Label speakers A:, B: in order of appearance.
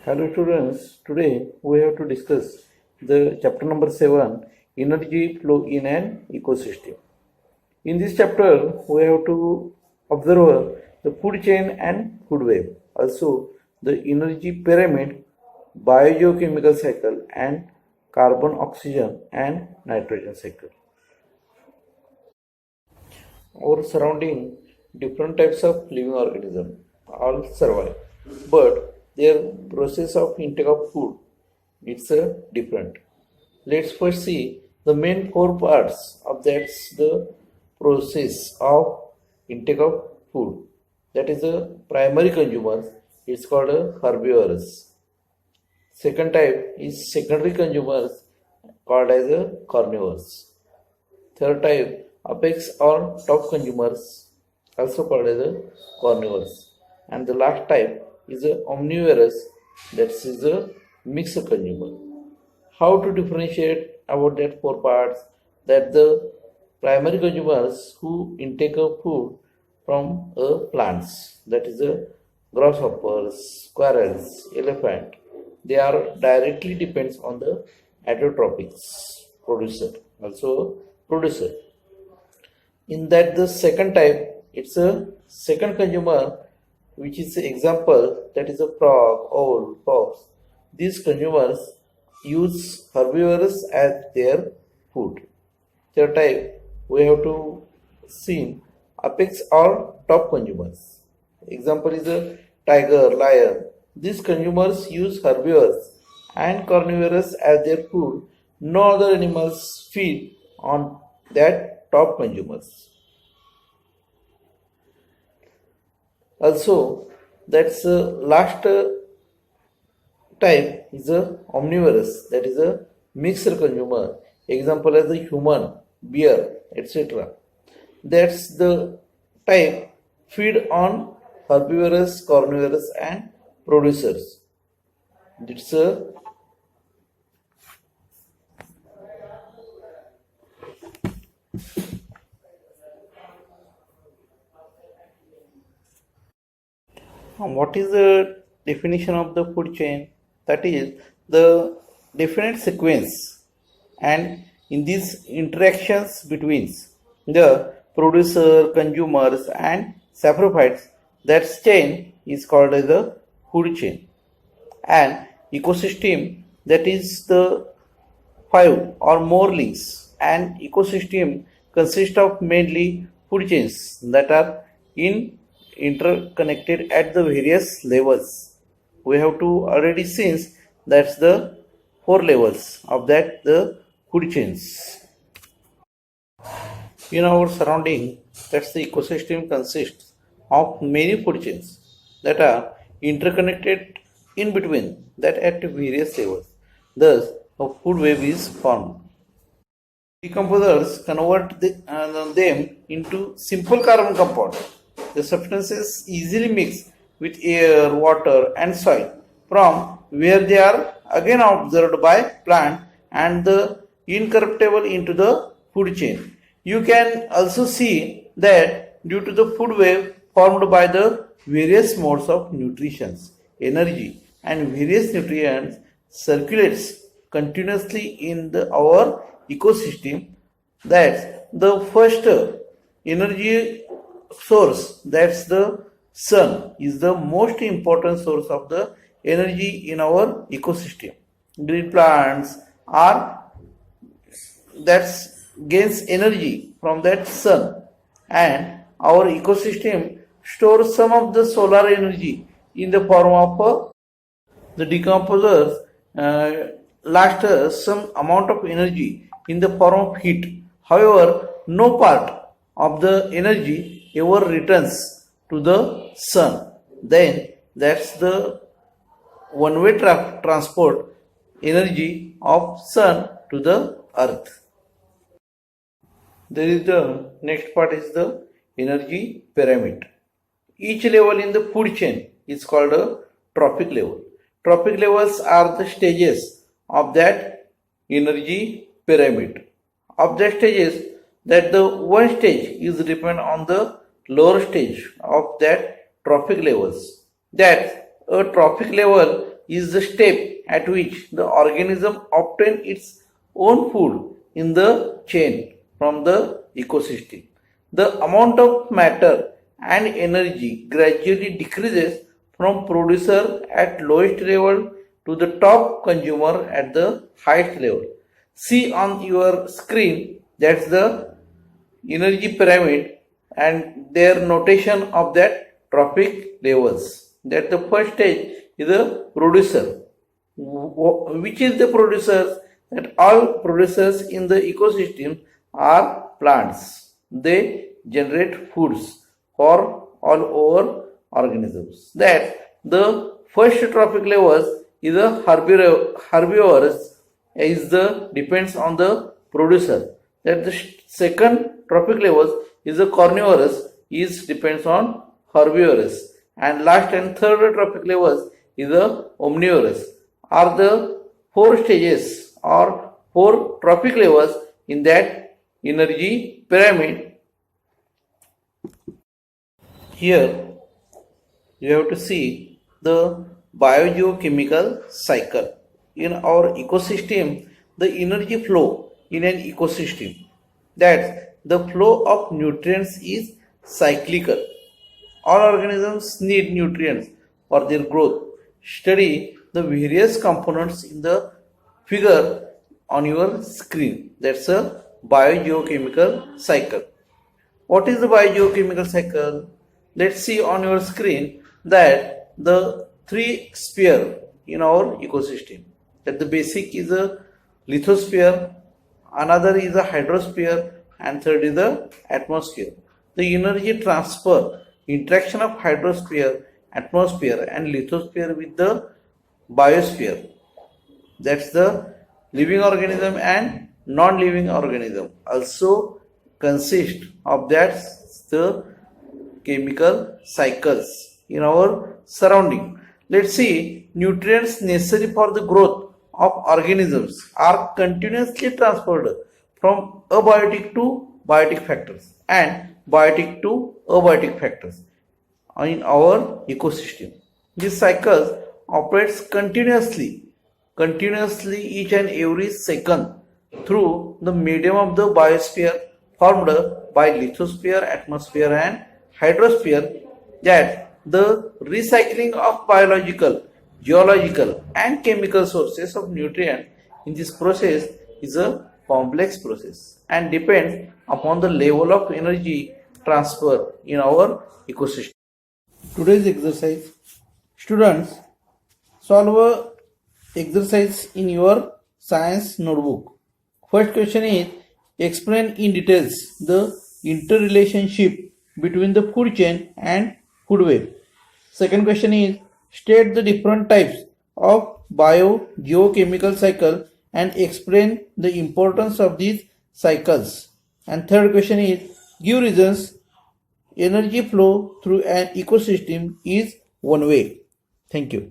A: Hello students, today we have to discuss the chapter number 7, energy flow in an ecosystem. In this chapter we have to observe the food chain and food web, also the energy pyramid, biogeochemical cycle and carbon, oxygen and nitrogen cycle. Our surrounding different types of living organisms all survive, but their process of intake of food it's different. Let's first see the main four parts of that's the process of intake of food. That is the primary consumers. It's called a herbivores. Second type is secondary consumers called as a carnivores. Third type, apex or top consumers, also called as a carnivores. And the last type is a omnivorous, that is a mixed consumer. How to differentiate about that four parts? That the primary consumers who intake of food from plants, that is a grasshoppers, squirrels, elephant, they are directly depends on the autotropics producer, also producer. In that the second type, it's a second consumer, which is the example, that is a frog, owl, fox. These consumers use herbivores as their food. Third type, we have to see apex or top consumers. Example is a tiger, lion. These consumers use herbivores and carnivores as their food. No other animals feed on that top consumers. Also, that's last type is a omnivorous, that is a mixed consumer. Example as the human, bear, etc. That's the type feed on herbivores, carnivores, and producers. It's a what is the definition of the food chain? That is the definite sequence, and in these interactions between the producer, consumers, and saprophytes, that chain is called as the food chain. And ecosystem, that is the five or more links. And ecosystem consists of mainly food chains that are interconnected at the various levels. We have to already seen that's the four levels of that the food chains. In our surrounding, that's the ecosystem consists of many food chains that are interconnected in between that at various levels. Thus, a food web is formed. Decomposers convert them into simple carbon compound. The substances easily mix with air, water, and soil, from where they are again absorbed by plant and the incorruptible into the food chain. You can also see that due to the food web formed by the various modes of nutrition, energy, and various nutrients circulates continuously in our ecosystem. That the first energy source, that's the sun, is the most important source of the energy in our ecosystem. Green plants are that gains energy from that sun, and our ecosystem stores some of the solar energy in the form of the decomposers last some amount of energy in the form of heat. However, no part of the energy ever returns to the sun. Then that's the one-way transport energy of sun to the earth. There is the next part is the energy pyramid. Each level in the food chain is called a trophic level. Trophic levels are the stages of that energy pyramid. Of the stages, that the one stage is depend on the lower stage of that trophic levels. That a trophic level is the step at which the organism obtains its own food in the chain from the ecosystem. The amount of matter and energy gradually decreases from producer at lowest level to the top consumer at the highest level. See on your screen, that's the energy pyramid and their notation of that trophic levels. That the first stage is the producer. Which is the producers? That all producers in the ecosystem are plants. They generate foods for all over organisms. That the first trophic levels is a herbivores is the depends on the producer. That the second trophic levels is the carnivorous is depends on herbivores, and last and third trophic levels is the omnivorous. Are the four stages or four trophic levels in that energy pyramid. Here you have to see the biogeochemical cycle. In our ecosystem, the energy flow in an ecosystem, that the flow of nutrients is cyclical. All organisms need nutrients for their growth. Study the various components in the figure on your screen. That's a biogeochemical cycle. What is the biogeochemical cycle? Let's see on your screen that the three sphere in our ecosystem. That the basic is a lithosphere, another is a hydrosphere, and third is the atmosphere. The energy transfer, interaction of hydrosphere, atmosphere, and lithosphere with the biosphere. That's the living organism and non-living organism also consist of that the chemical cycles in our surrounding. Let's see, nutrients necessary for the growth of organisms are continuously transferred from abiotic to biotic factors and biotic to abiotic factors in our ecosystem. This cycle operates continuously each and every second through the medium of the biosphere formed by lithosphere, atmosphere, and hydrosphere. That the recycling of biological, geological, and chemical sources of nutrient in this process is a complex process and depends upon the level of energy transfer in our ecosystem. Today's exercise. Students, solve a exercise in your science notebook. First question is, explain in details the interrelationship between the food chain and food web. Second question is, state the different types of biogeochemical cycle and explain the importance of these cycles. And third question is, give reasons energy flow through an ecosystem is one way. Thank you.